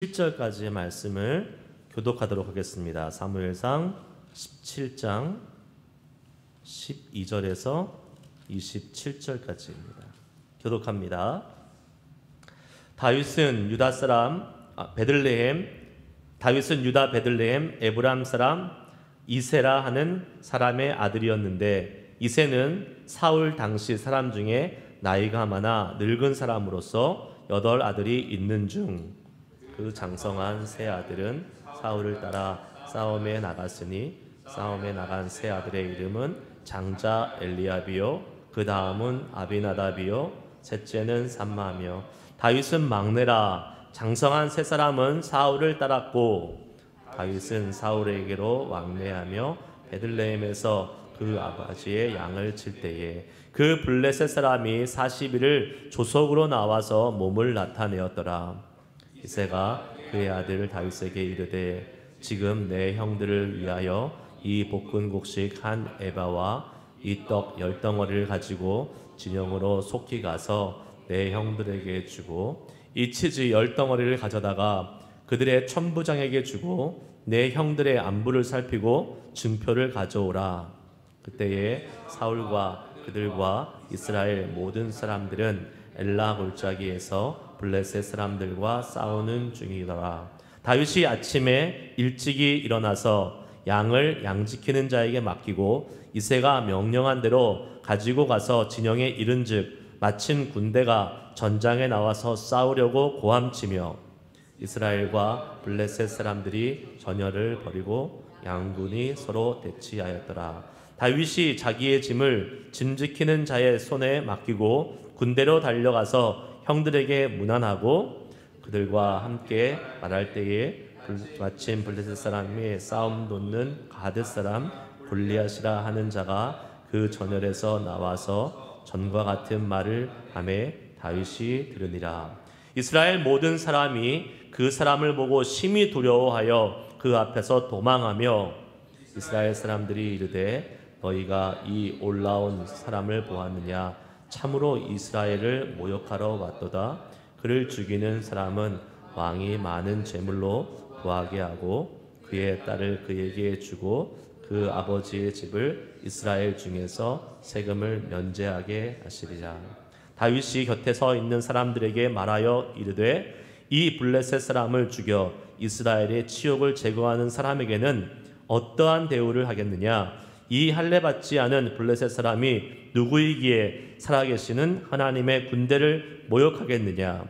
7절까지의 말씀을 교독하도록 하겠습니다. 사무엘상 17장 12절에서 27절까지입니다. 교독합니다. 다윗은 유다 베들레헴 에브람 사람 이세라 하는 사람의 아들이었는데, 이세는 사울 당시 사람 중에 나이가 많아 늙은 사람으로서 8 아들이 있는 중 그 장성한 세 아들은 사울을 따라 싸움에 나갔으니, 싸움에 나간 세 아들의 이름은 장자 엘리압이요, 그 다음은 아비나답이요, 셋째는 삼마며, 다윗은 막내라. 장성한 세 사람은 사울을 따랐고, 다윗은 사울에게로 왕래하며 베들레헴에서 그 아버지의 양을 칠 때에 그 블레셋 사람이 40일을 조석으로 나와서 몸을 나타내었더라. 이새가 그의 아들 다윗에게 이르되, 지금 내 형들을 위하여 이 볶은 곡식 한 에바와 이 떡 10덩어리를 가지고 진영으로 속히 가서 내 형들에게 주고, 이 치즈 10덩어리를 가져다가 그들의 천부장에게 주고, 내 형들의 안부를 살피고 증표를 가져오라. 그때에 사울과 그들과 이스라엘 모든 사람들은 엘라 골짜기에서 블레셋 사람들과 싸우는 중이더라. 다윗이 아침에 일찍이 일어나서 양을 양지키는 자에게 맡기고, 이새가 명령한 대로 가지고 가서 진영에 이른즉 마침 군대가 전장에 나와서 싸우려고 고함치며, 이스라엘과 블레셋 사람들이 전열을 벌이고 양군이 서로 대치하였더라. 다윗이 자기의 짐을 짐지키는 자의 손에 맡기고 군대로 달려가서 형들에게 문안하고, 그들과 함께 말할 때에 마침 블레셋 사람이 싸움 돋는 가드 사람 골리앗이라 하는 자가 그 전열에서 나와서 전과 같은 말을 하매 다윗이 들으니라. 이스라엘 모든 사람이 그 사람을 보고 심히 두려워하여 그 앞에서 도망하며, 이스라엘 사람들이 이르되, 너희가 이 올라온 사람을 보았느냐? 참으로 이스라엘을 모욕하러 왔도다. 그를 죽이는 사람은 왕이 많은 재물로 구하게 하고 그의 딸을 그에게 주고 그 아버지의 집을 이스라엘 중에서 세금을 면제하게 하시리라. 다윗이 곁에 서 있는 사람들에게 말하여 이르되, 이 블레셋 사람을 죽여 이스라엘의 치욕을 제거하는 사람에게는 어떠한 대우를 하겠느냐? 이 할례 받지 않은 블레셋 사람이 누구이기에 살아계시는 하나님의 군대를 모욕하겠느냐?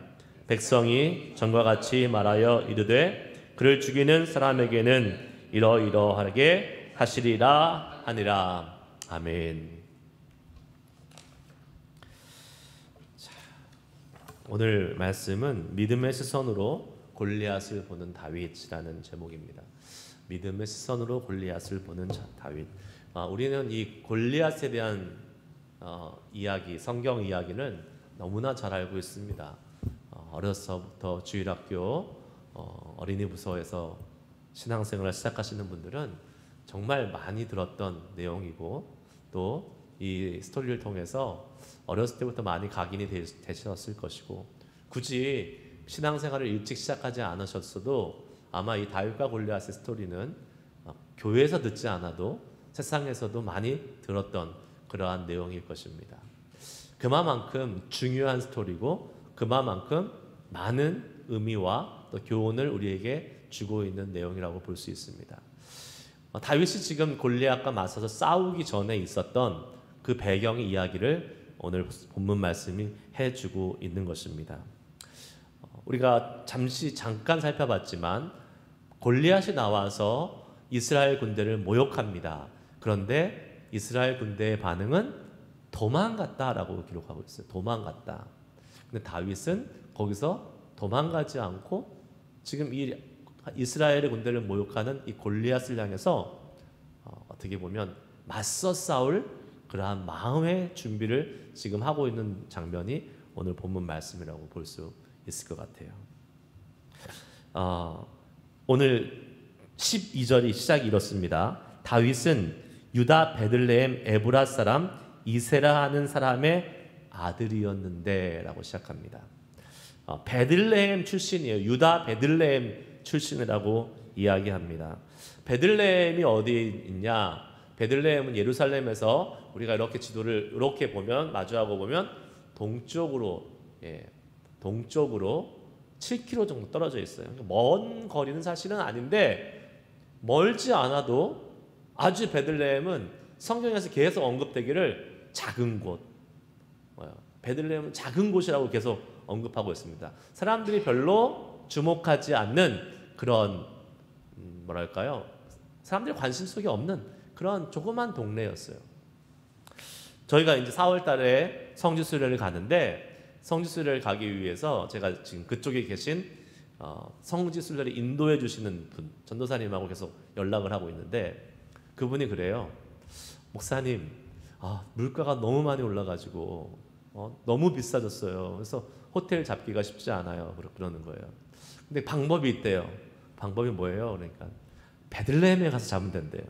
백성이 전과 같이 말하여 이르되, 그를 죽이는 사람에게는 이러이러하게 하시리라 하니라. 아멘. 오늘 말씀은 믿음의 시선으로 골리앗을 보는 다윗이라는 제목입니다. 믿음의 시선으로 골리앗을 보는 다윗. 우리는 이 골리앗에 대한 이야기, 성경 이야기는 너무나 잘 알고 있습니다. 어려서부터 주일학교, 어린이 부서에서 신앙생활을 시작하시는 분들은 정말 많이 들었던 내용이고, 또 이 스토리를 통해서 어렸을 때부터 많이 각인이 되셨을 것이고, 굳이 신앙생활을 일찍 시작하지 않으셨어도 아마 이 다윗과 골리앗의 스토리는 교회에서 듣지 않아도 세상에서도 많이 들었던 그러한 내용일 것입니다. 그만큼 중요한 스토리고, 그만큼 많은 의미와 또 교훈을 우리에게 주고 있는 내용이라고 볼 수 있습니다. 다윗이 지금 골리앗과 맞서서 싸우기 전에 있었던 그 배경의 이야기를 오늘 본문 말씀이 해주고 있는 것입니다. 우리가 잠깐 살펴봤지만 골리앗이 나와서 이스라엘 군대를 모욕합니다. 그런데 이스라엘 군대의 반응은 도망갔다라고 기록하고 있어요. 도망갔다. 근데 다윗은 거기서 도망가지 않고 지금 이 이스라엘의 군대를 모욕하는 이 골리앗을 향해서 어떻게 보면 맞서 싸울 그러한 마음의 준비를 지금 하고 있는 장면이 오늘 본문 말씀이라고 볼 수 있을 것 같아요. 오늘 12절이 시작이 이렇습니다. 다윗은 유다 베들레헴 에브라 사람 이세라 하는 사람의 아들이었는데 라고 시작합니다. 베들레헴 출신이에요. 유다 베들레헴 출신이라고 이야기합니다. 베들레헴이 어디에 있냐? 베들레헴은 예루살렘에서 우리가 이렇게 지도를 이렇게 보면 마주하고 보면 동쪽으로 동쪽으로 7km 정도 떨어져 있어요. 먼 거리는 사실은 아닌데 멀지 않아도 아주 베들레헴은 성경에서 계속 언급되기를 작은 곳, 베들레헴은 작은 곳이라고 계속 언급하고 있습니다. 사람들이 별로 주목하지 않는 그런 뭐랄까요? 사람들이 관심 속에 없는 그런 조그만 동네였어요. 저희가 이제 4월 달에 성지순례를 가는데 성지순례를 가기 위해서 제가 지금 그쪽에 계신 성지순례를 인도해 주시는 분, 전도사님하고 계속 연락을 하고 있는데 그분이 그래요. 목사님, 물가가 너무 많이 올라가지고 너무 비싸졌어요. 그래서 호텔 잡기가 쉽지 않아요. 그러는 거예요. 근데 방법이 있대요. 방법이 뭐예요? 그러니까 베들레헴에 가서 자면 된대요.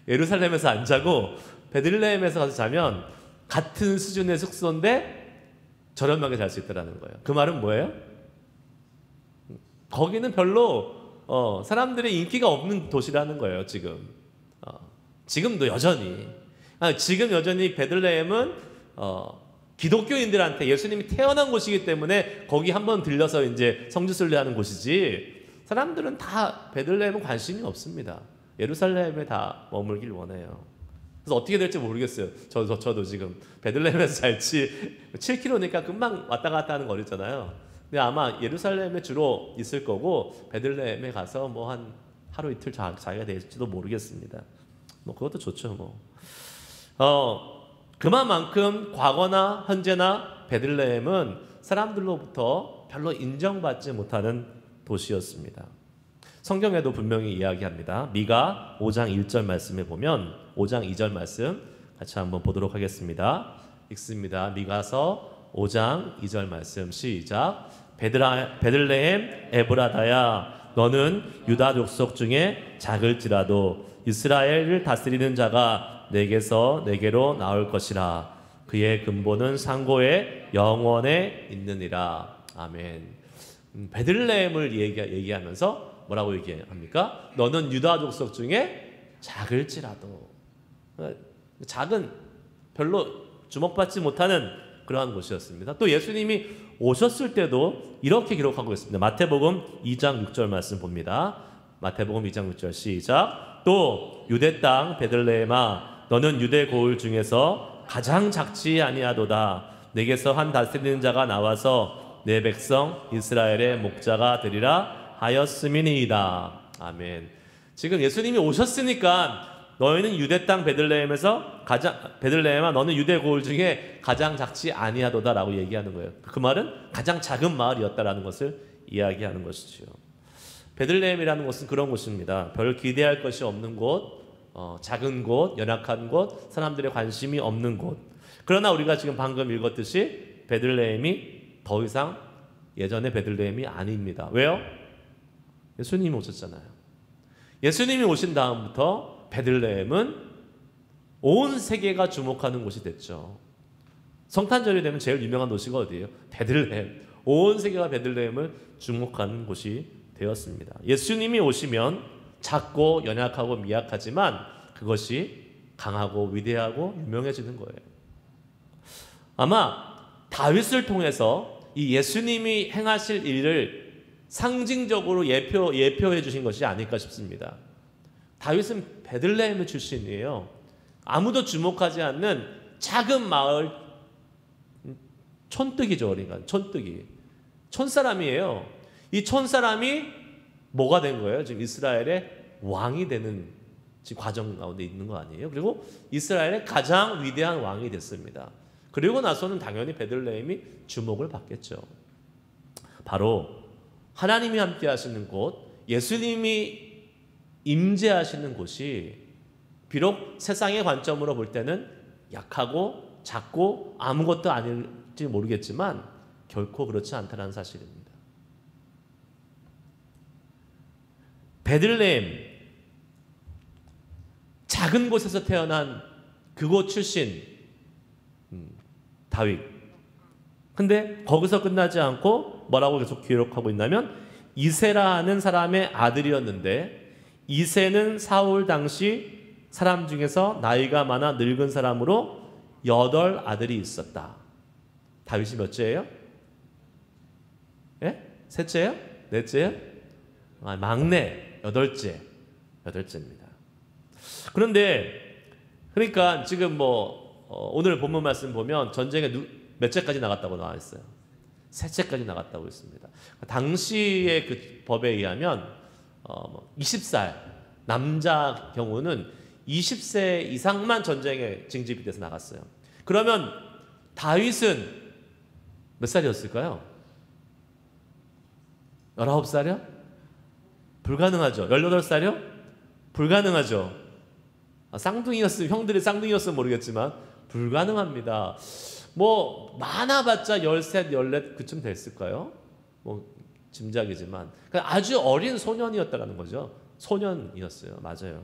예루살렘에서 안 자고 베들레헴에서 가서 자면 같은 수준의 숙소인데 저렴하게 잘 수 있다는 거예요. 그 말은 뭐예요? 거기는 별로 사람들의 인기가 없는 도시라는 거예요. 지금도 여전히 지금 여전히 베들레헴은 기독교인들한테 예수님이 태어난 곳이기 때문에 거기 한번 들려서 이제 성지순례하는 곳이지 사람들은 다 베들레헴은 관심이 없습니다. 예루살렘에 다 머물길 원해요. 그래서 어떻게 될지 모르겠어요. 저도 지금 베들레헴에서 잘지 7km니까 금방 왔다 갔다 하는 거리잖아요. 근데 아마 예루살렘에 주로 있을 거고 베들레헴에 가서 뭐 한 하루 이틀 자기가 될지도 모르겠습니다. 뭐 그것도 좋죠. 그만큼 과거나 현재나 베들레헴은 사람들로부터 별로 인정받지 못하는 도시였습니다. 성경에도 분명히 이야기합니다. 미가 5장 1절 말씀에 보면 5장 2절 말씀 같이 한번 보도록 하겠습니다. 읽습니다. 미가서 5장 2절 말씀 시작. 베들레헴 에브라다야 너는 유다 족속 중에 작을지라도 이스라엘을 다스리는 자가 내게서 내게로 나올 것이라. 그의 근본은 상고의 영원에 있느니라. 아멘. 베들레헴을 얘기하면서 뭐라고 얘기합니까? 너는 유다 족속 중에 작을지라도. 작은 별로 주목받지 못하는 그러한 곳이었습니다. 또 예수님이 오셨을 때도 이렇게 기록하고 있습니다. 마태복음 2장 6절 말씀 봅니다. 마태복음 2장 6절 시작. 또 유대 땅 베들레헴아 너는 유대 고을 중에서 가장 작지 아니하도다. 내게서 한 다스리는 자가 나와서 내 백성 이스라엘의 목자가 되리라 하였음이니이다. 아멘. 지금 예수님이 오셨으니까 너희는 유대 땅 베들레헴아 너는 유대 고을 중에 가장 작지 아니하도다라고 얘기하는 거예요. 그 말은 가장 작은 마을이었다라는 것을 이야기하는 것이죠. 베들레헴이라는 곳은 그런 곳입니다. 별 기대할 것이 없는 곳, 작은 곳, 연약한 곳, 사람들의 관심이 없는 곳. 그러나 우리가 지금 방금 읽었듯이 베들레헴이 더 이상 예전의 베들레헴이 아닙니다. 왜요? 예수님이 오셨잖아요. 예수님이 오신 다음부터 베들레헴은 온 세계가 주목하는 곳이 됐죠. 성탄절이 되면 제일 유명한 도시가 어디예요? 베들레헴. 온 세계가 베들레헴을 주목하는 곳이 되었습니다. 예수님이 오시면 작고 연약하고 미약하지만 그것이 강하고 위대하고 유명해지는 거예요. 아마 다윗을 통해서 이 예수님이 행하실 일을 상징적으로 예표해 주신 것이 아닐까 싶습니다. 다윗은 베들레헴의 출신이에요. 아무도 주목하지 않는 작은 마을 촌뜨기죠. 그러니까 촌뜨기. 촌사람이에요. 이 촌사람이 뭐가 된 거예요? 지금 이스라엘의 왕이 되는 지금 과정 가운데 있는 거 아니에요? 그리고 이스라엘의 가장 위대한 왕이 됐습니다. 그리고 나서는 당연히 베들레헴이 주목을 받겠죠. 바로 하나님이 함께 하시는 곳, 예수님이 임재하시는 곳이 비록 세상의 관점으로 볼 때는 약하고 작고 아무것도 아닐지 모르겠지만 결코 그렇지 않다는 사실입니다. 베들레헴, 작은 곳에서 태어난 그곳 출신 다윗. 근데 거기서 끝나지 않고 뭐라고 계속 기록하고 있냐면 이세라 하는 사람의 아들이었는데 이세는 사울 당시 사람 중에서 나이가 많아 늙은 사람으로 8 아들이 있었다. 다윗이 몇째예요? 예? 셋째예요? 넷째예요? 막내 8째. 8째입니다. 그런데 그러니까 지금 오늘 본문 말씀 보면 전쟁에 몇째까지 나갔다고 나와 있어요. 셋째까지 나갔다고 했습니다. 당시의 그 법에 의하면 20살 남자 경우는 20세 이상만 전쟁에 징집이 돼서 나갔어요. 그러면 다윗은 몇 살이었을까요? 19살이요? 불가능하죠. 18살이요? 불가능하죠. 쌍둥이였으면, 형들이 쌍둥이였으면 모르겠지만 불가능합니다. 많아봤자 13, 14 그쯤 됐을까요? 짐작이지만 아주 어린 소년이었다는 거죠. 소년이었어요. 맞아요.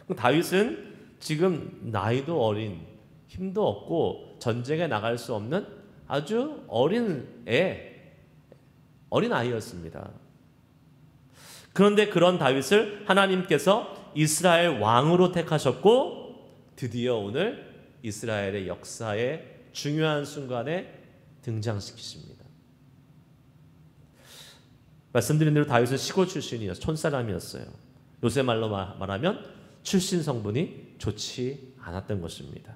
그럼 다윗은 지금 나이도 어린, 힘도 없고 전쟁에 나갈 수 없는 아주 어린 아이였습니다. 그런데 그런 다윗을 하나님께서 이스라엘 왕으로 택하셨고 드디어 오늘 이스라엘의 역사의 중요한 순간에 등장시키십니다. 말씀드린 대로 다윗은 시골 출신이었어요. 촌사람이었어요. 요새 말로 말하면 출신 성분이 좋지 않았던 것입니다.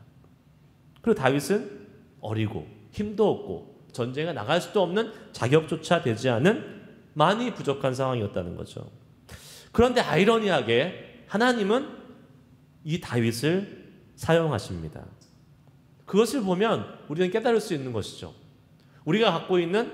그리고 다윗은 어리고 힘도 없고 전쟁에 나갈 수도 없는 자격조차 되지 않은 많이 부족한 상황이었다는 거죠. 그런데 아이러니하게 하나님은 이 다윗을 사용하십니다. 그것을 보면 우리는 깨달을 수 있는 것이죠. 우리가 갖고 있는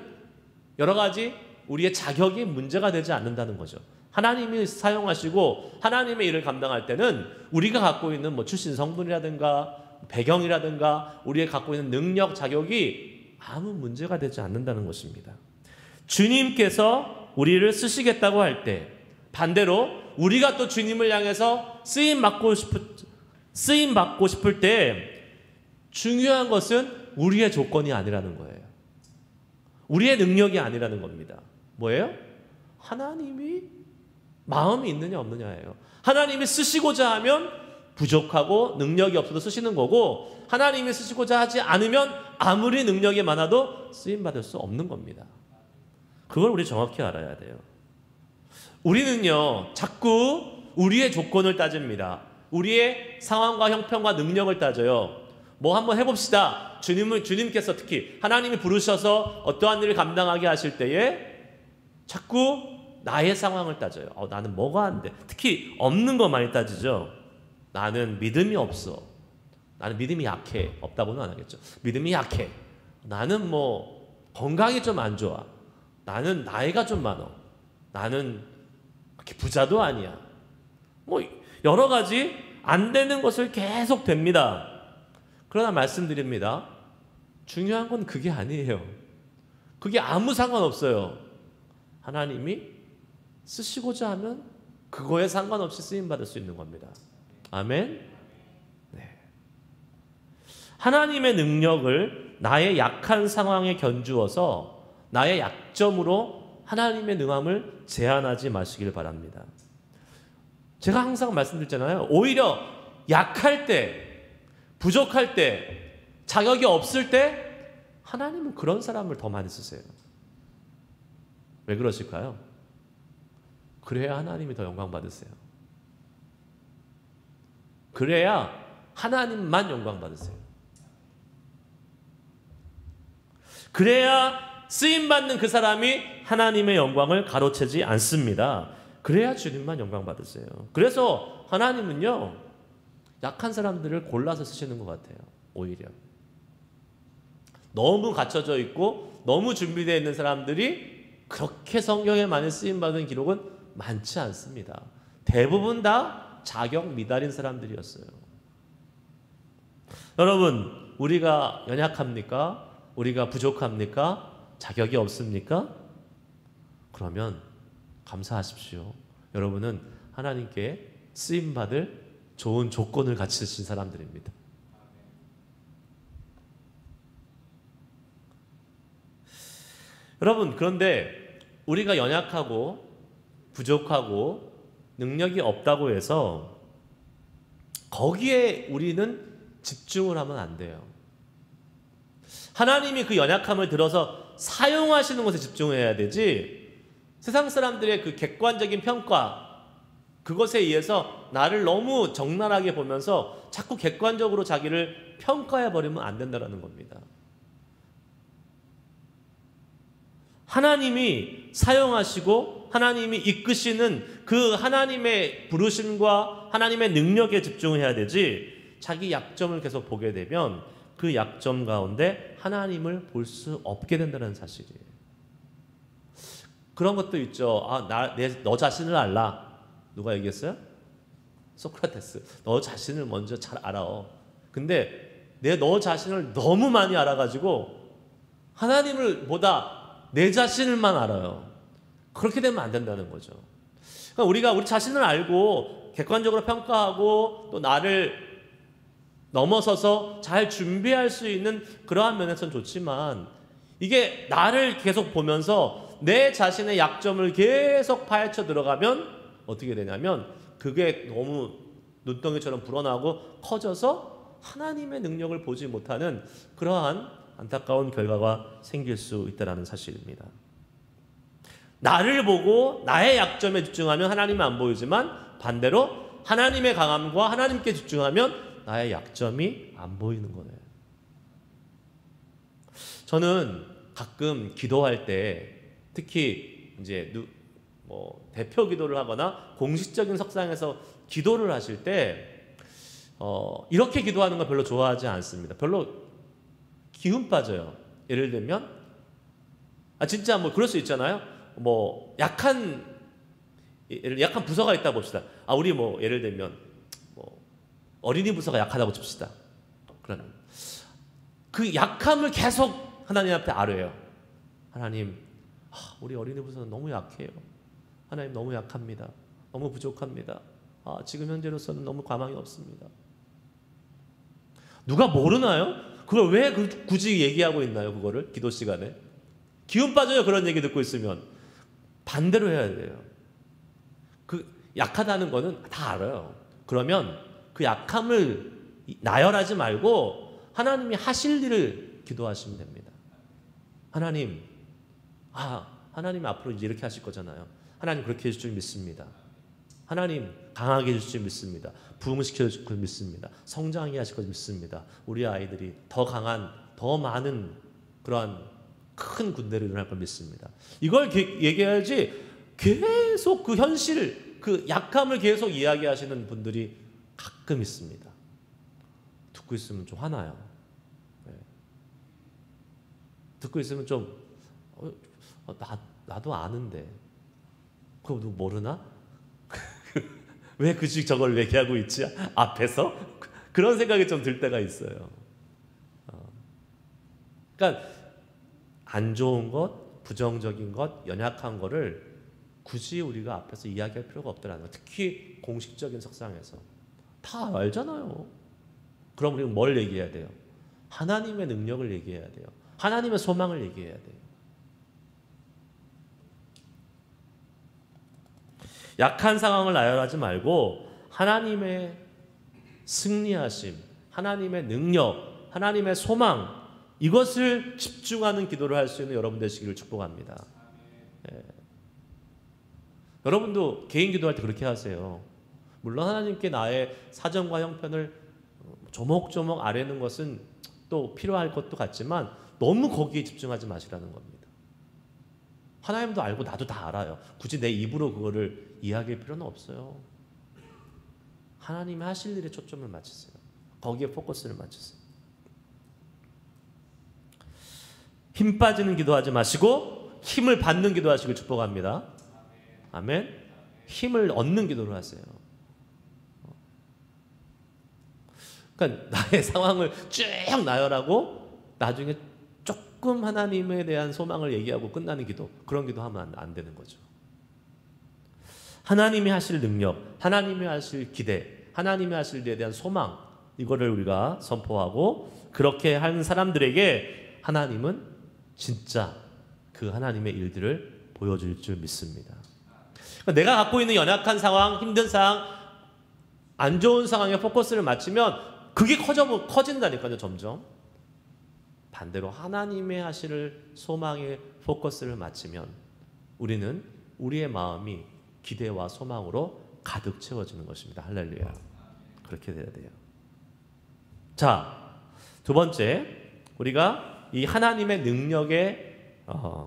여러 가지 우리의 자격이 문제가 되지 않는다는 거죠. 하나님이 사용하시고 하나님의 일을 감당할 때는 우리가 갖고 있는 출신 성분이라든가 배경이라든가 우리가 갖고 있는 능력, 자격이 아무 문제가 되지 않는다는 것입니다. 주님께서 우리를 쓰시겠다고 할 때 반대로 우리가 또 주님을 향해서 쓰임 받고 싶을 때 중요한 것은 우리의 조건이 아니라는 거예요. 우리의 능력이 아니라는 겁니다. 뭐예요? 하나님이 마음이 있느냐 없느냐예요. 하나님이 쓰시고자 하면 부족하고 능력이 없어도 쓰시는 거고 하나님이 쓰시고자 하지 않으면 아무리 능력이 많아도 쓰임받을 수 없는 겁니다. 그걸 우리 정확히 알아야 돼요. 우리는요 자꾸 우리의 조건을 따집니다. 우리의 상황과 형편과 능력을 따져요. 한번 해봅시다. 주님께서 특히 하나님이 부르셔서 어떠한 일을 감당하게 하실 때에 자꾸 나의 상황을 따져요. 나는 뭐가 안 돼. 특히 없는 거 많이 따지죠. 나는 믿음이 없어. 나는 믿음이 약해. 없다고는 안 하겠죠. 믿음이 약해. 나는 건강이 좀 안 좋아. 나는 나이가 좀 많아. 나는 그렇게 부자도 아니야. 여러 가지 안 되는 것을 계속 됩니다. 그러나 말씀드립니다. 중요한 건 그게 아니에요. 그게 아무 상관없어요. 하나님이 쓰시고자 하면 그거에 상관없이 쓰임받을 수 있는 겁니다. 아멘. 네. 하나님의 능력을 나의 약한 상황에 견주어서 나의 약점으로 하나님의 능함을 제한하지 마시길 바랍니다. 제가 항상 말씀드렸잖아요. 오히려 약할 때, 부족할 때, 자격이 없을 때 하나님은 그런 사람을 더 많이 쓰세요. 왜 그러실까요? 그래야 하나님이 더 영광 받으세요. 그래야 하나님만 영광 받으세요. 그래야 쓰임받는 그 사람이 하나님의 영광을 가로채지 않습니다. 그래야 주님만 영광 받으세요. 그래서 하나님은요 약한 사람들을 골라서 쓰시는 것 같아요. 오히려 너무 갖춰져 있고 너무 준비되어 있는 사람들이 그렇게 성경에 많이 쓰임받은 기록은 많지 않습니다. 대부분 다 자격 미달인 사람들이었어요. 여러분, 우리가 연약합니까? 우리가 부족합니까? 자격이 없습니까? 그러면 감사하십시오. 여러분은 하나님께 쓰임받을 좋은 조건을 갖추신 사람들입니다. 여러분, 그런데 우리가 연약하고 부족하고 능력이 없다고 해서 거기에 우리는 집중을 하면 안 돼요. 하나님이 그 연약함을 들어서 사용하시는 것에 집중해야 되지, 세상 사람들의 그 객관적인 평가, 그것에 의해서 나를 너무 적나라하게 보면서 자꾸 객관적으로 자기를 평가해버리면 안 된다는 겁니다. 하나님이 사용하시고 하나님이 이끄시는 그 하나님의 부르심과 하나님의 능력에 집중해야 되지, 자기 약점을 계속 보게 되면 그 약점 가운데 하나님을 볼 수 없게 된다는 사실이에요. 그런 것도 있죠. 너 자신을 알라. 누가 얘기했어요? 소크라테스. 너 자신을 먼저 잘 알아. 근데 너 자신을 너무 많이 알아가지고 하나님을 보다 내 자신을만 알아요. 그렇게 되면 안 된다는 거죠. 그러니까 우리가 우리 자신을 알고 객관적으로 평가하고 또 나를 넘어서서 잘 준비할 수 있는 그러한 면에서는 좋지만, 이게 나를 계속 보면서 내 자신의 약점을 계속 파헤쳐 들어가면 어떻게 되냐면 그게 너무 눈덩이처럼 불어나고 커져서 하나님의 능력을 보지 못하는 그러한 안타까운 결과가 생길 수 있다는 사실입니다. 나를 보고 나의 약점에 집중하면 하나님은 안 보이지만, 반대로 하나님의 강함과 하나님께 집중하면 나의 약점이 안 보이는 거네요. 저는 가끔 기도할 때, 특히 이제 대표 기도를 하거나 공식적인 석상에서 기도를 하실 때 이렇게 기도하는 걸 별로 좋아하지 않습니다. 별로 기운 빠져요. 예를 들면 진짜 그럴 수 있잖아요. 약한 부서가 있다 봅시다. 우리 예를 들면 어린이 부서가 약하다고 칩시다. 그러면 그 약함을 계속 하나님 앞에 아뢰요. 하나님, 우리 어린이 부서는 너무 약해요. 하나님, 너무 약합니다. 너무 부족합니다. 지금 현재로서는 너무 가망이 없습니다. 누가 모르나요? 그걸 왜 굳이 얘기하고 있나요? 그거를 기도 시간에 기운 빠져요. 그런 얘기 듣고 있으면 반대로 해야 돼요. 그 약하다는 거는 다 알아요. 그러면 그 약함을 나열하지 말고 하나님이 하실 일을 기도하시면 됩니다. 하나님, 하나님 앞으로 이제 이렇게 하실 거잖아요. 하나님 그렇게 해줄 줄 믿습니다. 하나님 강하게 해줄 줄 믿습니다. 부흥시켜 줄 줄 믿습니다. 성장하게 하실 줄 믿습니다. 우리 아이들이 더 강한, 더 많은 그러한 큰 군대를 일어날 걸 믿습니다. 이걸 얘기해야지 계속 그 현실, 그 약함을 계속 이야기하시는 분들이 가끔 있습니다. 듣고 있으면 좀 화나요. 네. 듣고 있으면 좀 나도 아는데 그거 누구 모르나? 왜 그식 저걸 얘기하고 있지? 앞에서? 그런 생각이 좀 들 때가 있어요. 그러니까 안 좋은 것, 부정적인 것, 연약한 거를 굳이 우리가 앞에서 이야기할 필요가 없다는 거. 특히 공식적인 석상에서 다 알잖아요. 그럼 우리는 뭘 얘기해야 돼요? 하나님의 능력을 얘기해야 돼요. 하나님의 소망을 얘기해야 돼요. 약한 상황을 나열하지 말고 하나님의 승리하심, 하나님의 능력, 하나님의 소망, 이것을 집중하는 기도를 할 수 있는 여러분 되시기를 축복합니다. 예. 여러분도 개인 기도할 때 그렇게 하세요. 물론 하나님께 나의 사정과 형편을 조목조목 아뢰는 것은 또 필요할 것도 같지만 너무 거기에 집중하지 마시라는 겁니다. 하나님도 알고 나도 다 알아요. 굳이 내 입으로 그거를 이야기할 필요는 없어요. 하나님이 하실 일에 초점을 맞추세요. 거기에 포커스를 맞추세요. 힘 빠지는 기도하지 마시고 힘을 받는 기도하시길 축복합니다. 아멘. 힘을 얻는 기도를 하세요. 그러니까 나의 상황을 쭉 나열하고 나중에 조금 하나님에 대한 소망을 얘기하고 끝나는 기도, 그런 기도하면 안 되는 거죠. 하나님이 하실 능력, 하나님이 하실 기대, 하나님이 하실 일에 대한 소망, 이거를 우리가 선포하고 그렇게 하는 사람들에게 하나님은 진짜 그 그 하나님의 일들을 보여줄 줄 믿습니다. 그러니까 내가 갖고 있는 연약한 상황, 힘든 상황, 안 좋은 상황에 포커스를 맞추면 그게 커진다니까요. 점점. 반대로 하나님의 하실 소망에 포커스를 맞추면 우리는 우리의 마음이 기대와 소망으로 가득 채워지는 것입니다. 할렐루야. 그렇게 돼야 돼요. 자, 두 번째, 우리가 이 하나님의 능력의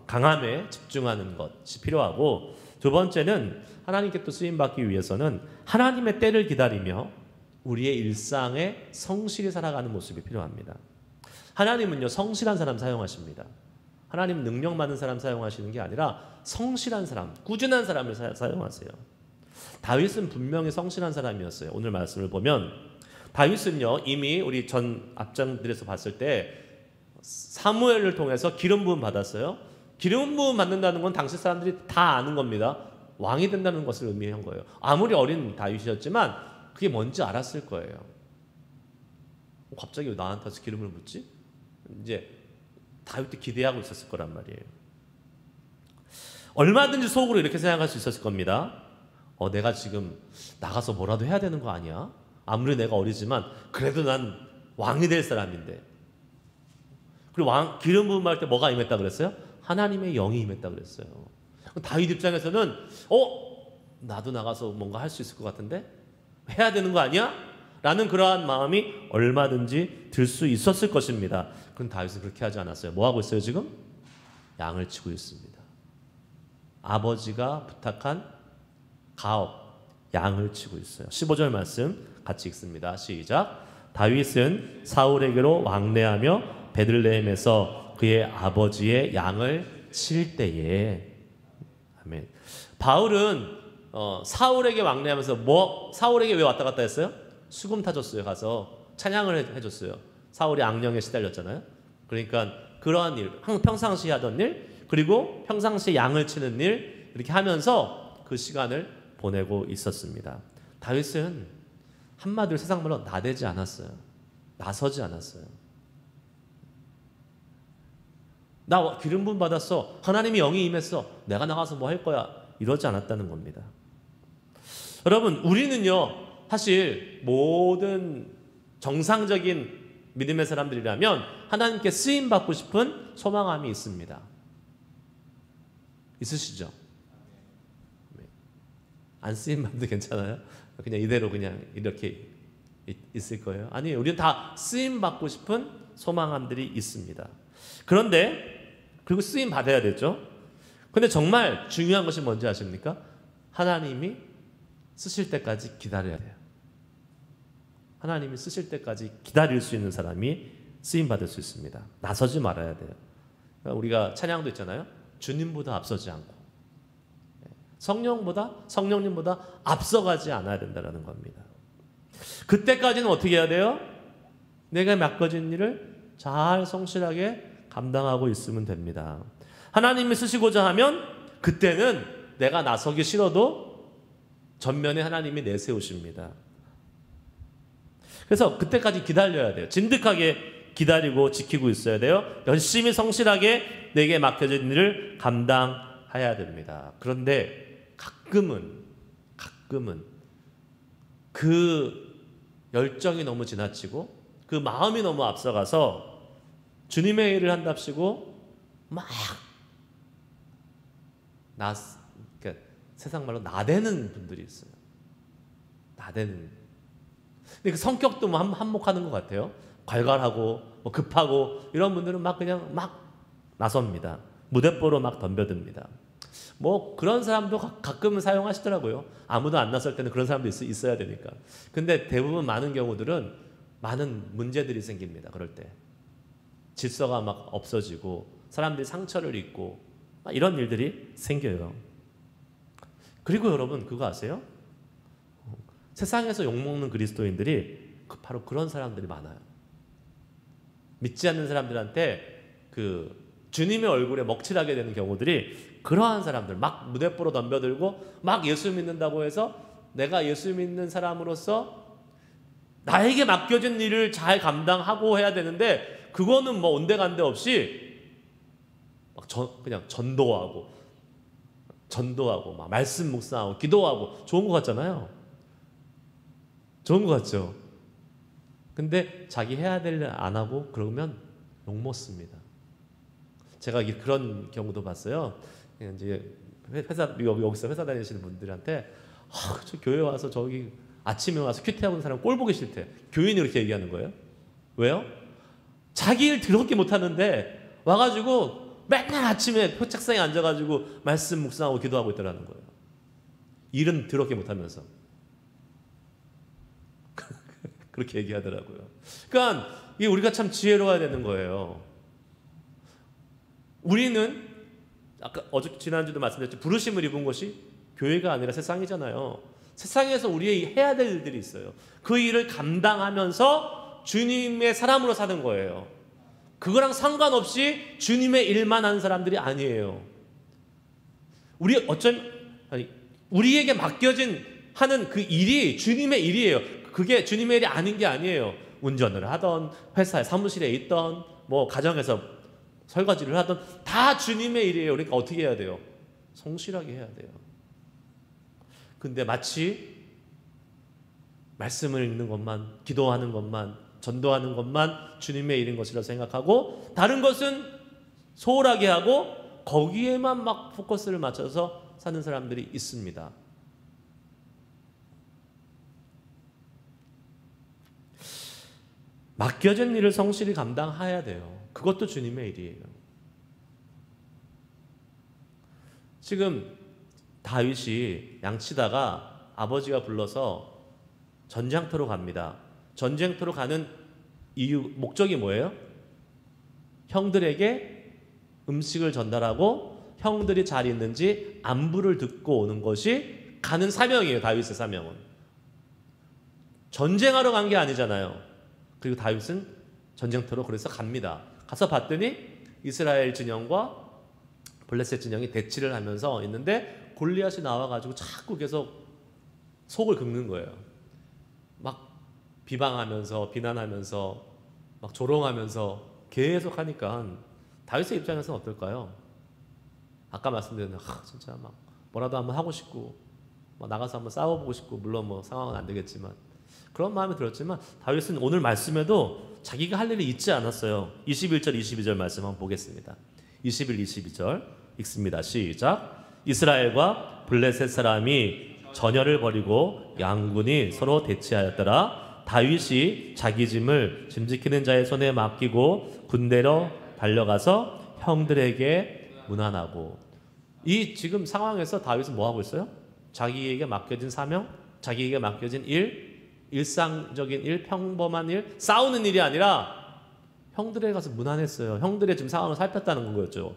강함에 집중하는 것이 필요하고, 두 번째는 하나님께 또 쓰임받기 위해서는 하나님의 때를 기다리며 우리의 일상에 성실히 살아가는 모습이 필요합니다. 하나님은요, 성실한 사람 사용하십니다. 하나님 능력 많은 사람 사용하시는 게 아니라 성실한 사람, 꾸준한 사람을 사용하세요. 다윗은 분명히 성실한 사람이었어요. 오늘 말씀을 보면 다윗은요, 이미 우리 전 앞장들에서 봤을 때 사무엘을 통해서 기름 부음 받았어요. 기름 부음 받는다는 건 당시 사람들이 다 아는 겁니다. 왕이 된다는 것을 의미한 거예요. 아무리 어린 다윗이었지만 그게 뭔지 알았을 거예요. 갑자기 왜 나한테 기름을 붓지? 이제 다윗도 기대하고 있었을 거란 말이에요. 얼마든지 속으로 이렇게 생각할 수 있었을 겁니다. 내가 지금 나가서 뭐라도 해야 되는 거 아니야? 아무리 내가 어리지만 그래도 난 왕이 될 사람인데. 그리고 기름 부음할 때 뭐가 임했다 그랬어요? 하나님의 영이 임했다 그랬어요. 다윗 입장에서는 나도 나가서 뭔가 할 수 있을 것 같은데 해야 되는 거 아니야? 라는 그러한 마음이 얼마든지 들 수 있었을 것입니다. 그럼 다윗은 그렇게 하지 않았어요. 뭐 하고 있어요 지금? 양을 치고 있습니다. 아버지가 부탁한 가업, 양을 치고 있어요. 15절 말씀 같이 읽습니다. 시작. 다윗은 사울에게로 왕래하며 베들레헴에서 그의 아버지의 양을 칠 때에. 아멘. 바울은 사울에게 왕래하면서 사울에게 왜 왔다 갔다 했어요? 수금 타줬어요. 가서 찬양을 해줬어요. 사울이 악령에 시달렸잖아요. 그러니까 그러한 일, 평상시에 하던 일, 그리고 평상시에 양을 치는 일, 이렇게 하면서 그 시간을 보내고 있었습니다. 다윗은 한마디로 세상말로 나대지 않았어요. 나서지 않았어요. 나 기름 부음 받았어. 하나님이 영이 임했어. 내가 나가서 뭐 할 거야. 이러지 않았다는 겁니다. 여러분, 우리는요, 사실 모든 정상적인 믿음의 사람들이라면 하나님께 쓰임받고 싶은 소망함이 있습니다. 있으시죠? 안 쓰임받도 괜찮아요? 그냥 이대로 그냥 이렇게 있을 거예요? 아니에요. 우리는 다 쓰임받고 싶은 소망함들이 있습니다. 그리고 쓰임 받아야 되죠. 근데 정말 중요한 것이 뭔지 아십니까? 하나님이 쓰실 때까지 기다려야 돼요. 하나님이 쓰실 때까지 기다릴 수 있는 사람이 쓰임 받을 수 있습니다. 나서지 말아야 돼요. 우리가 찬양도 있잖아요. 주님보다 앞서지 않고 성령님보다 앞서가지 않아야 된다는 겁니다. 그때까지는 어떻게 해야 돼요? 내가 맡겨진 일을 잘 성실하게 감당하고 있으면 됩니다. 하나님이 쓰시고자 하면 그때는 내가 나서기 싫어도 전면에 하나님이 내세우십니다. 그래서 그때까지 기다려야 돼요. 진득하게 기다리고 지키고 있어야 돼요. 열심히 성실하게 내게 맡겨진 일을 감당해야 됩니다. 그런데 가끔은 그 열정이 너무 지나치고 그 마음이 너무 앞서가서 주님의 일을 한답시고 막 그러니까 세상 말로 나대는 분들이 있어요. 나대는. 근데 그 성격도 뭐 한몫하는 것 같아요. 괄괄하고 뭐 급하고 이런 분들은 그냥 나섭니다. 무대뽀로 덤벼듭니다. 뭐 그런 사람도 가끔은 사용하시더라고요. 아무도 안 나설 때는 그런 사람도 있어야 되니까. 근데 대부분 많은 경우들은 많은 문제들이 생깁니다. 그럴 때 질서가 없어지고 사람들이 상처를 입고 이런 일들이 생겨요. 그리고 여러분 그거 아세요? 세상에서 욕먹는 그리스도인들이 바로 그런 사람들이 많아요. 믿지 않는 사람들한테 그 주님의 얼굴에 먹칠하게 되는 경우들이 그러한 사람들, 무대뽀로 덤벼들고 예수 믿는다고 해서 내가 예수 믿는 사람으로서 나에게 맡겨진 일을 잘 감당하고 해야 되는데 그거는 온데간데 없이 그냥 전도하고 막 말씀 묵상하고 기도하고 좋은 것 같잖아요. 좋은 것 같죠. 근데 자기 해야 될 일 안 하고 그러면 욕 먹습니다. 제가 그런 경우도 봤어요. 이제 여기서 회사 다니시는 분들한테 저 교회 와서 저기 아침에 와서 큐티하고 있는 사람 꼴 보기 싫대. 교인이 그렇게 얘기하는 거예요. 왜요? 자기 일 더럽게 못하는데 와가지고 맨날 아침에 책상에 앉아가지고 말씀 묵상하고 기도하고 있더라는 거예요. 일은 더럽게 못하면서. 그렇게 얘기하더라고요. 그러니까 우리가 참 지혜로워야 되는 거예요. 우리는 아까 지난주도 말씀드렸죠. 부르심을 입은 것이 교회가 아니라 세상이잖아요. 세상에서 우리의 해야 될 일들이 있어요. 그 일을 감당하면서 주님의 사람으로 사는 거예요. 그거랑 상관없이 주님의 일만 하는 사람들이 아니에요. 우리에게 맡겨진 하는 그 일이 주님의 일이에요. 그게 주님의 일이 아닌 게 아니에요. 운전을 하던, 회사에 사무실에 있던, 뭐 가정에서 설거지를 하던 다 주님의 일이에요. 그러니까 어떻게 해야 돼요? 성실하게 해야 돼요. 근데 마치 말씀을 읽는 것만, 기도하는 것만, 전도하는 것만 주님의 일인 것이라 생각하고 다른 것은 소홀하게 하고 거기에만 막 포커스를 맞춰서 사는 사람들이 있습니다. 맡겨진 일을 성실히 감당해야 돼요. 그것도 주님의 일이에요. 지금 다윗이 양치다가 아버지가 불러서 전쟁터로 갑니다. 전쟁터로 가는 목적이 뭐예요? 형들에게 음식을 전달하고 형들이 잘 있는지 안부를 듣고 오는 것이 가는 사명이에요. 다윗의 사명은. 전쟁하러 간 게 아니잖아요. 그리고 다윗은 전쟁터로 그래서 갑니다. 가서 봤더니 이스라엘 진영과 블레셋 진영이 대치를 하면서 있는데 골리앗이 나와가지고 자꾸 계속 속을 긁는 거예요. 막 비방하면서 비난하면서 막 조롱하면서 계속 하니까 다윗의 입장에서는 어떨까요? 아까 말씀드린 진짜 막 뭐라도 한번 하고 싶고 막 나가서 한번 싸워보고 싶고 물론 뭐 상황은 안 되겠지만 그런 마음이 들었지만 다윗은 오늘 말씀에도 자기가 할 일이 있지 않았어요. 21절 22절 말씀 한번 보겠습니다. 21, 22절 읽습니다. 시작. 이스라엘과 블레셋 사람이 전열을 벌이고 양군이 서로 대치하였더라. 다윗이 자기 짐을 짐지키는 자의 손에 맡기고 군대로 달려가서 형들에게 문안하고. 이 지금 상황에서 다윗은 뭐 하고 있어요? 자기에게 맡겨진 사명, 자기에게 맡겨진 일, 일상적인 일, 평범한 일, 싸우는 일이 아니라 형들에게 가서 문안했어요. 형들의 지금 상황을 살폈다는 거였죠.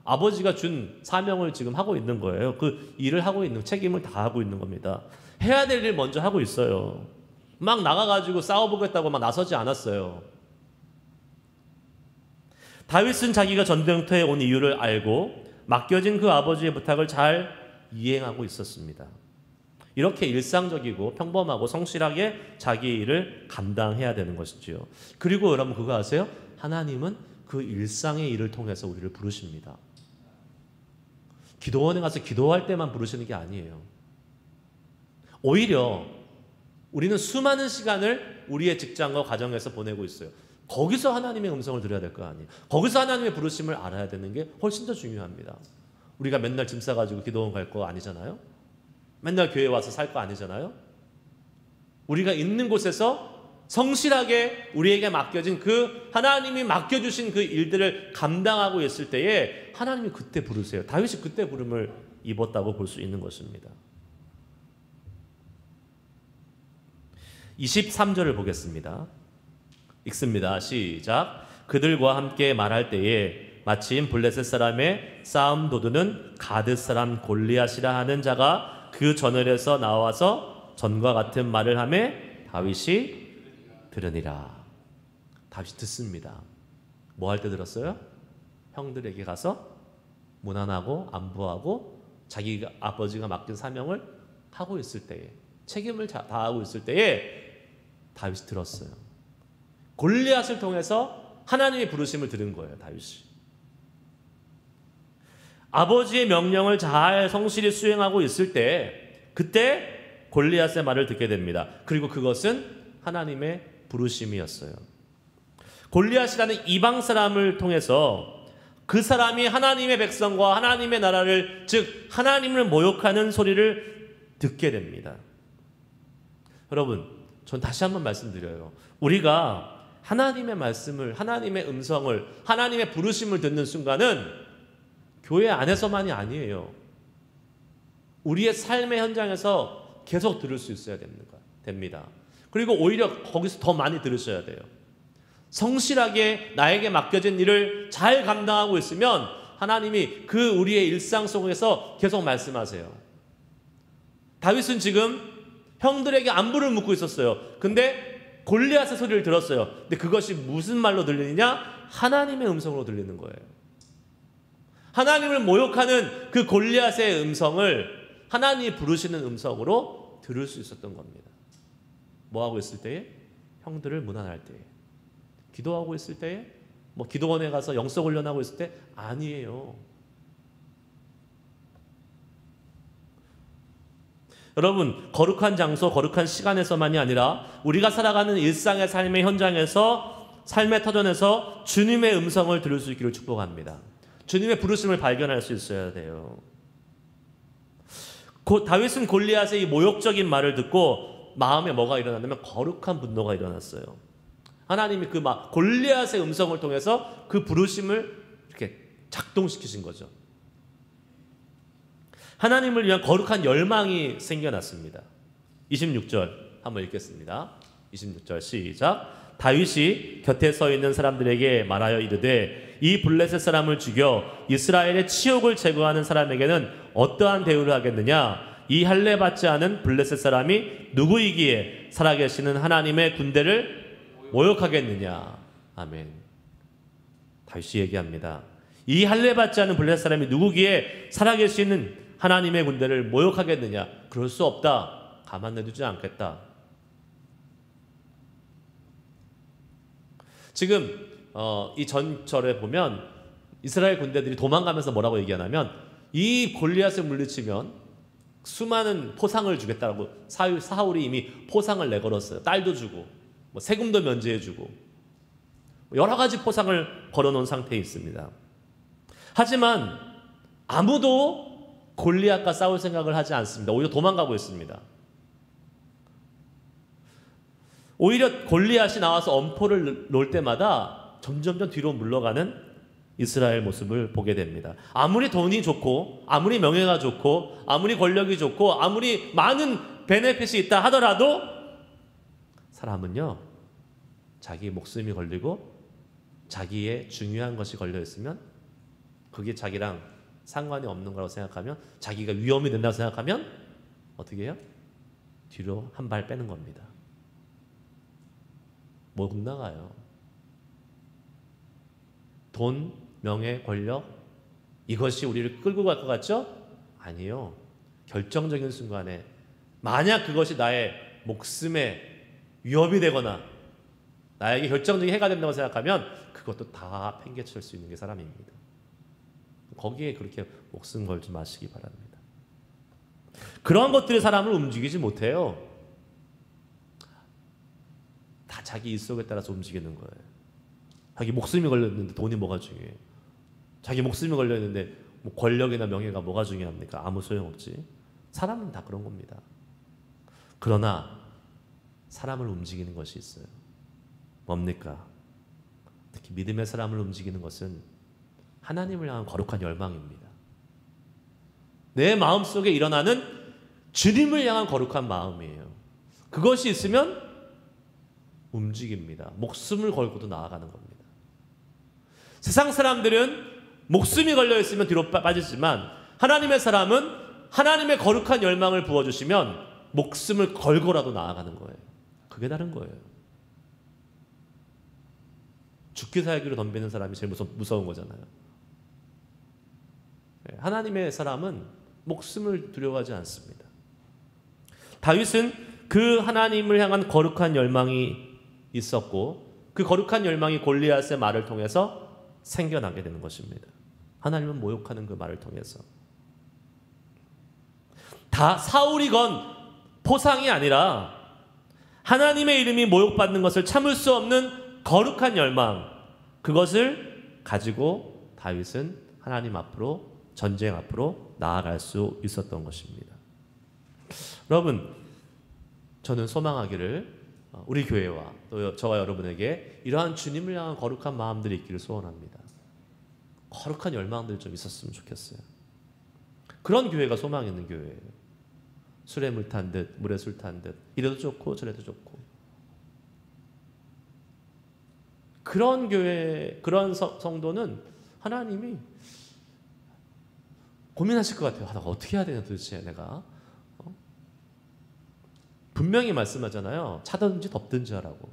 아버지가 준 사명을 지금 하고 있는 거예요. 그 일을 하고 있는, 책임을 다 하고 있는 겁니다. 해야 될 일 먼저 하고 있어요. 막 나가가지고 싸워보겠다고 막 나서지 않았어요. 다윗은 자기가 전쟁터에 온 이유를 알고 맡겨진 그 아버지의 부탁을 잘 이행하고 있었습니다. 이렇게 일상적이고 평범하고 성실하게 자기 일을 감당해야 되는 것이지요. 그리고 여러분 그거 아세요? 하나님은 그 일상의 일을 통해서 우리를 부르십니다. 기도원에 가서 기도할 때만 부르시는 게 아니에요. 오히려 우리는 수많은 시간을 우리의 직장과 가정에서 보내고 있어요. 거기서 하나님의 음성을 들어야 될 거 아니에요. 거기서 하나님의 부르심을 알아야 되는 게 훨씬 더 중요합니다. 우리가 맨날 짐 싸가지고 기도원 갈 거 아니잖아요. 맨날 교회 와서 살 거 아니잖아요. 우리가 있는 곳에서 성실하게 우리에게 맡겨진 그 하나님이 맡겨주신 그 일들을 감당하고 있을 때에 하나님이 그때 부르세요. 다윗이 그때 부름을 입었다고 볼 수 있는 것입니다. 23절을 보겠습니다. 읽습니다. 시작. 그들과 함께 말할 때에 마침 블레셋 사람의 싸움 도두는 가드 사람 골리앗이라 하는 자가 그 저늘에서 나와서 전과 같은 말을 하매 다윗이 들으니라. 다윗이 듣습니다. 뭐 할 때 들었어요? 형들에게 가서 문안하고 안부하고 자기 아버지가 맡긴 사명을 하고 있을 때에, 책임을 다하고 있을 때에 다윗이 들었어요. 골리앗을 통해서 하나님의 부르심을 들은 거예요. 다윗이. 아버지의 명령을 잘 성실히 수행하고 있을 때 그때 골리앗의 말을 듣게 됩니다. 그리고 그것은 하나님의 부르심이었어요. 골리앗이라는 이방 사람을 통해서 그 사람이 하나님의 백성과 하나님의 나라를, 즉 하나님을 모욕하는 소리를 듣게 됩니다. 여러분, 전 다시 한번 말씀드려요. 우리가 하나님의 말씀을, 하나님의 음성을, 하나님의 부르심을 듣는 순간은 교회 안에서만이 아니에요. 우리의 삶의 현장에서 계속 들을 수 있어야 됩니다. 그리고 오히려 거기서 더 많이 들으셔야 돼요. 성실하게 나에게 맡겨진 일을 잘 감당하고 있으면 하나님이 그 우리의 일상 속에서 계속 말씀하세요. 다윗은 지금 형들에게 안부를 묻고 있었어요. 근데 골리앗의 소리를 들었어요. 근데 그것이 무슨 말로 들리느냐? 하나님의 음성으로 들리는 거예요. 하나님을 모욕하는 그 골리앗의 음성을 하나님이 부르시는 음성으로 들을 수 있었던 겁니다. 뭐 하고 있을 때에? 형들을 무난할 때에. 기도하고 있을 때에? 뭐 기도원에 가서 영성 훈련하고 있을 때? 아니에요. 여러분, 거룩한 장소, 거룩한 시간에서만이 아니라 우리가 살아가는 일상의 삶의 현장에서, 삶의 터전에서 주님의 음성을 들을 수 있기를 축복합니다. 주님의 부르심을 발견할 수 있어야 돼요. 다윗은 골리앗의 이 모욕적인 말을 듣고 마음에 뭐가 일어났냐면 거룩한 분노가 일어났어요. 하나님이 그 골리앗의 음성을 통해서 그 부르심을 이렇게 작동시키신 거죠. 하나님을 위한 거룩한 열망이 생겨났습니다. 26절 한번 읽겠습니다. 26절 시작. 다윗이 곁에 서 있는 사람들에게 말하여 이르되 이 블레셋 사람을 죽여 이스라엘의 치욕을 제거하는 사람에게는 어떠한 대우를 하겠느냐? 이 할례 받지 않은 블레셋 사람이 누구이기에 살아계시는 하나님의 군대를 모욕하겠느냐? 아멘. 다윗이 얘기합니다. 이 할례 받지 않은 블레셋 사람이 누구기에 살아계시는 하나님의 군대를 모욕하겠느냐? 그럴 수 없다. 가만 내두지 않겠다. 지금 이 전절에 보면 이스라엘 군대들이 도망가면서 뭐라고 얘기하냐면 이 골리앗을 물리치면 수많은 포상을 주겠다라고 사울이 이미 포상을 내걸었어요. 딸도 주고 뭐 세금도 면제해주고 여러 가지 포상을 걸어놓은 상태에 있습니다. 하지만 아무도 골리앗과 싸울 생각을 하지 않습니다. 오히려 도망가고 있습니다. 오히려 골리앗이 나와서 엄포를 놓을 때마다 점점점 뒤로 물러가는 이스라엘 모습을 보게 됩니다. 아무리 돈이 좋고 아무리 명예가 좋고 아무리 권력이 좋고 아무리 많은 베네핏이 있다 하더라도 사람은요, 자기 목숨이 걸리고 자기의 중요한 것이 걸려있으면 그게 자기랑 상관이 없는 거라고 생각하면, 자기가 위험이 된다고 생각하면 어떻게 해요? 뒤로 한 발 빼는 겁니다. 못 나가요. 돈, 명예, 권력, 이것이 우리를 끌고 갈 것 같죠? 아니요. 결정적인 순간에 만약 그것이 나의 목숨에 위협이 되거나 나에게 결정적인 해가 된다고 생각하면 그것도 다 팽개칠 수 있는 게 사람입니다. 거기에 그렇게 목숨 걸지 마시기 바랍니다. 그런 것들이 사람을 움직이지 못해요. 다 자기 입속에 따라서 움직이는 거예요. 자기 목숨이 걸렸는데 돈이 뭐가 중요해요? 자기 목숨이 걸렸는데 뭐 권력이나 명예가 뭐가 중요합니까? 아무 소용없지. 사람은 다 그런 겁니다. 그러나 사람을 움직이는 것이 있어요. 뭡니까? 특히 믿음의 사람을 움직이는 것은 하나님을 향한 거룩한 열망입니다. 내 마음속에 일어나는 주님을 향한 거룩한 마음이에요. 그것이 있으면 움직입니다. 목숨을 걸고도 나아가는 겁니다. 세상 사람들은 목숨이 걸려있으면 뒤로 빠지지만 하나님의 사람은 하나님의 거룩한 열망을 부어주시면 목숨을 걸고라도 나아가는 거예요. 그게 다른 거예요. 죽기 살기로 덤비는 사람이 제일 무서운 거잖아요. 하나님의 사람은 목숨을 두려워하지 않습니다. 다윗은 그 하나님을 향한 거룩한 열망이 있었고 그 거룩한 열망이 골리앗의 말을 통해서 생겨나게 되는 것입니다. 하나님은 모욕하는 그 말을 통해서. 다 사울이건 포상이 아니라 하나님의 이름이 모욕받는 것을 참을 수 없는 거룩한 열망, 그것을 가지고 다윗은 하나님 앞으로, 전쟁 앞으로 나아갈 수 있었던 것입니다. 여러분, 저는 소망하기를 우리 교회와 또 저와 여러분에게 이러한 주님을 향한 거룩한 마음들이 있기를 소원합니다. 거룩한 열망들이 좀 있었으면 좋겠어요. 그런 교회가 소망 있는 교회예요. 술에 물 탄 듯, 물에 술 탄 듯, 이래도 좋고 저래도 좋고. 그런 교회, 그런 성도는 하나님이 고민하실 것 같아요. 내가 어떻게 해야 되나 도대체 내가. 분명히 말씀하잖아요. 차든지 덥든지 하라고.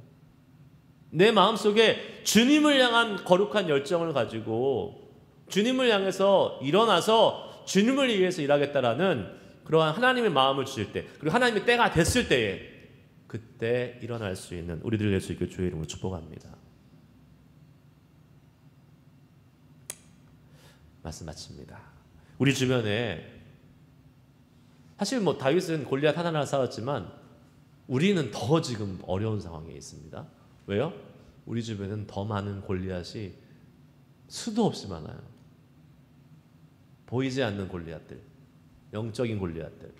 내 마음속에 주님을 향한 거룩한 열정을 가지고 주님을 향해서 일어나서 주님을 위해서 일하겠다라는 그러한 하나님의 마음을 주실 때, 그리고 하나님의 때가 됐을 때에 그때 일어날 수 있는 우리들 될 수 있게 주의 이름으로 축복합니다. 말씀 마칩니다. 우리 주변에 사실 다윗은 골리앗 하나를 싸웠지만 우리는 더 지금 어려운 상황에 있습니다. 왜요? 우리 주변에는 더 많은 골리앗이 수도 없이 많아요. 보이지 않는 골리앗들, 영적인 골리앗들.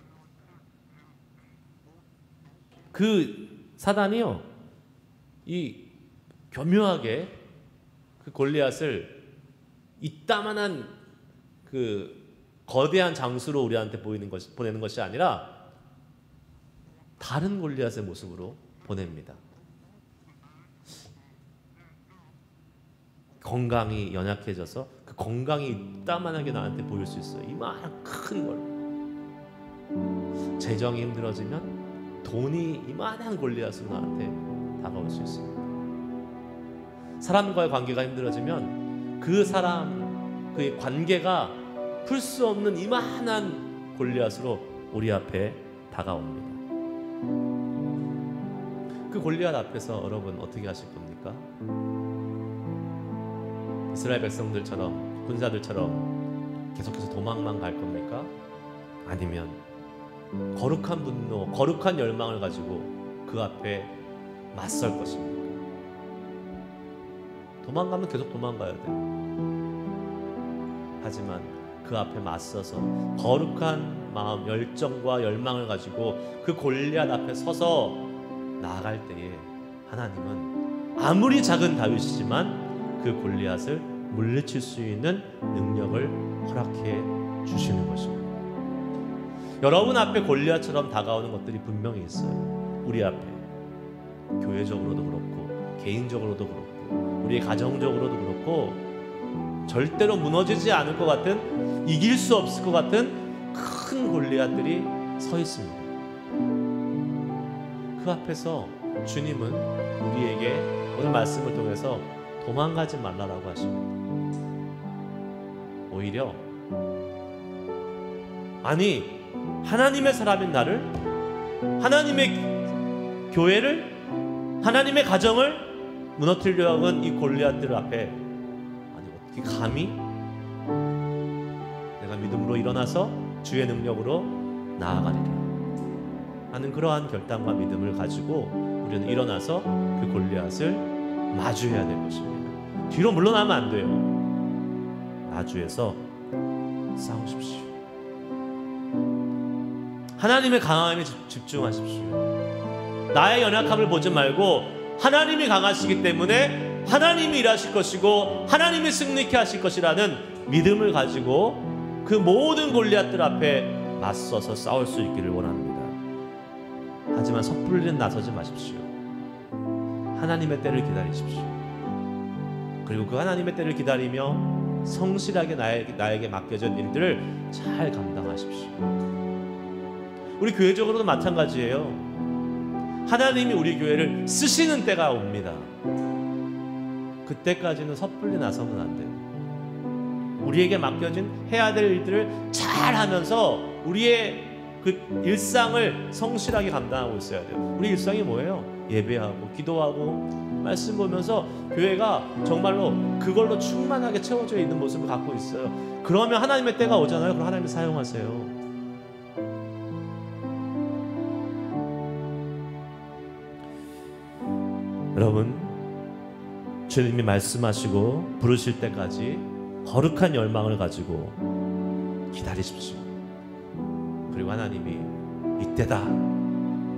그 사단이요, 이 교묘하게 그 골리앗을 이따만한 그 거대한 장수로 우리한테 보내는 것이 아니라 다른 골리앗의 모습으로 보냅니다. 건강이 연약해져서 그 건강이 이따만하게 나한테 보일 수 있어요. 이만한 큰 걸. 재정이 힘들어지면 돈이 이만한 골리앗으로 나한테 다가올 수 있습니다. 사람과의 관계가 힘들어지면 그 사람, 그의 관계가 풀 수 없는 이만한 골리앗으로 우리 앞에 다가옵니다. 그 골리앗 앞에서 여러분 어떻게 하실 겁니까? 이스라엘 백성들처럼, 군사들처럼 계속해서 도망만 갈 겁니까? 아니면 거룩한 분노, 거룩한 열망을 가지고 그 앞에 맞설 것입니까? 도망가면 계속 도망가야 돼요. 하지만 그 앞에 맞서서 거룩한 마음, 열정과 열망을 가지고 그 골리앗 앞에 서서 나아갈 때에 하나님은 아무리 작은 다윗이지만 그 골리앗을 물리칠 수 있는 능력을 허락해 주시는 것입니다. 여러분 앞에 골리앗처럼 다가오는 것들이 분명히 있어요. 우리 앞에 교회적으로도 그렇고 개인적으로도 그렇고 우리의 가정적으로도 그렇고 절대로 무너지지 않을 것 같은, 이길 수 없을 것 같은 큰 골리앗들이 서 있습니다. 그 앞에서 주님은 우리에게 오늘 말씀을 통해서 도망가지 말라라고 하십니다. 오히려 아니, 하나님의 사람인 나를, 하나님의 교회를, 하나님의 가정을 무너뜨리려고 하는 이 골리앗들 앞에 아니 어떻게 감히 내가 믿음으로 일어나서 주의 능력으로 나아가리라 하는 그러한 결단과 믿음을 가지고 우리는 일어나서 그 골리앗을 마주해야 될 것입니다. 뒤로 물러나면 안 돼요. 마주해서 싸우십시오. 하나님의 강함에 집중하십시오. 나의 연약함을 보지 말고 하나님이 강하시기 때문에 하나님이 일하실 것이고 하나님이 승리케 하실 것이라는 믿음을 가지고 그 모든 골리앗들 앞에 맞서서 싸울 수 있기를 원합니다. 하지만 섣불리 나서지 마십시오. 하나님의 때를 기다리십시오. 그리고 그 하나님의 때를 기다리며 성실하게 나에게 맡겨진 일들을 잘 감당하십시오. 우리 교회적으로도 마찬가지예요. 하나님이 우리 교회를 쓰시는 때가 옵니다. 그때까지는 섣불리 나서면 안 돼요. 우리에게 맡겨진 해야 될 일들을 잘 하면서 우리의 그 일상을 성실하게 감당하고 있어야 돼요. 우리 일상이 뭐예요? 예배하고 기도하고 말씀 보면서 교회가 정말로 그걸로 충만하게 채워져 있는 모습을 갖고 있어요. 그러면 하나님의 때가 오잖아요. 그럼 하나님이 사용하세요. 여러분, 주님이 말씀하시고 부르실 때까지 거룩한 열망을 가지고 기다리십시오. 그리고 하나님이 이때다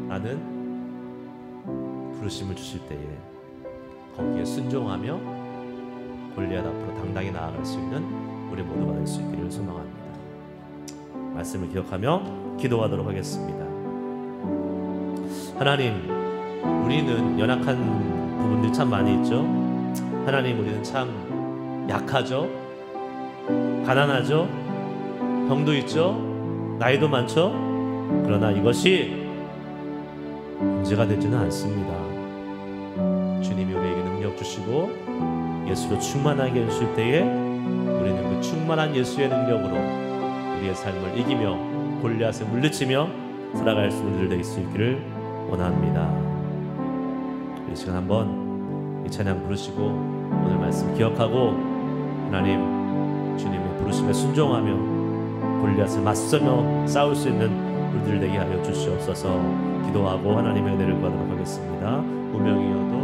라는 부르심을 주실 때에 거기에 순종하며 골리앗 앞으로 당당히 나아갈 수 있는 우리 모두가 될 수 있기를 소망합니다. 말씀을 기억하며 기도하도록 하겠습니다. 하나님, 우리는 연약한 부분들이 참 많이 있죠. 하나님, 우리는 참 약하죠. 가난하죠. 병도 있죠. 나이도 많죠. 그러나 이것이 문제가 되지는 않습니다. 주님이 우리에게 능력 주시고 예수로 충만하게 해주실 때에 우리는 그 충만한 예수의 능력으로 우리의 삶을 이기며 골리앗을 물리치며 살아갈 수 있는 수 있기를 원합니다. 이 시간 한번 이 찬양 부르시고 오늘 말씀 기억하고 하나님 주님의 부르심에 순종하며 골리앗을 맞서며 싸울 수 있는 우리들 되게 하여 주시옵소서. 기도하고 하나님의 은혜를 구하도록 하겠습니다. 운명이어도